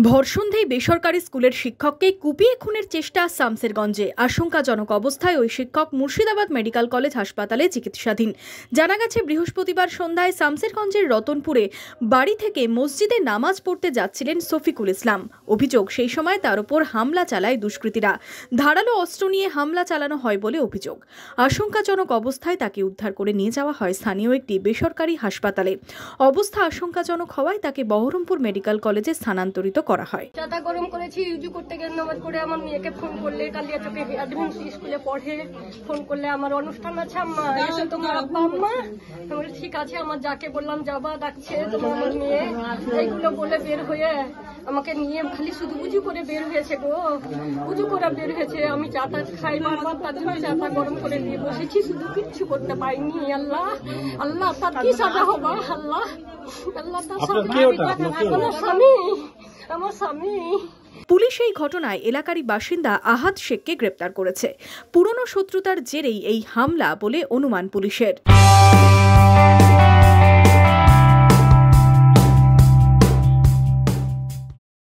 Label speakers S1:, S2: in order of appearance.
S1: ভরসন্ধেই বেসরকারি স্কুলের শিক্ষককে কুপিয়ে খুনের চেষ্টা শামসেরগঞ্জে। আশঙ্কাজনক অবস্থায় ওই শিক্ষক মুর্শিদাবাদ মেডিকেল কলেজ হাসপাতালে চিকিৎসাধীন। জানা গেছে, বৃহস্পতিবার সন্ধ্যায় শামসেরগঞ্জের রতনপুরে বাড়ি থেকে মসজিদে নামাজ পড়তে যাচ্ছিলেন শফিকুল ইসলাম। অভিযোগ, সেই সময় তার উপর হামলা চালায় দুষ্কৃতীরা। ধারালো অস্ত্র নিয়ে হামলা চালানো হয় বলে অভিযোগ। আশঙ্কাজনক অবস্থায় তাকে উদ্ধার করে নিয়ে যাওয়া হয় স্থানীয় একটি বেসরকারি হাসপাতালে। অবস্থা আশঙ্কাজনক হওয়ায় তাকে বহরমপুর মেডিকেল কলেজে স্থানান্তরিত করা হয়।
S2: চাটা গরম করেছি, ইউজু করতে গিয়ে নামাজ পড়ে আমার মেয়েকে ফোন করলে, কালিয়াচকে অ্যাডমিন স্কুলে পড়ে, ফোন করলে আমার অনুষ্ঠান আছে আম্মা, এসে তোমার আব্বা আম্মা। আমি ঠিক আছে, আমার যাকে বললাম যাবা, ডাকছে তোমার আমার মেয়ে, এইগুলো বলে বের হয়ে আমাকে নিয়ে খালি শুধু উজু করে বের হয়েছে গো, উজু করে বের হয়েছে। আমি চাটা খাই বারবার, তার জন্য চাটা গরম করে দিয়ে বসেছি, শুধু কিচ্ছু করতে পারিনি। আল্লাহ আল্লাহ, তার কি সাজা হবা, আল্লাহ আল্লাহ, তার স্বামী, আমার স্বামী।
S1: পুলিশ এই ঘটনায় এলাকারই বাসিন্দা আহাদ শেখকে গ্রেপ্তার করেছে। পুরনো শত্রুতার জেরেই এই হামলা বলে অনুমান পুলিশের।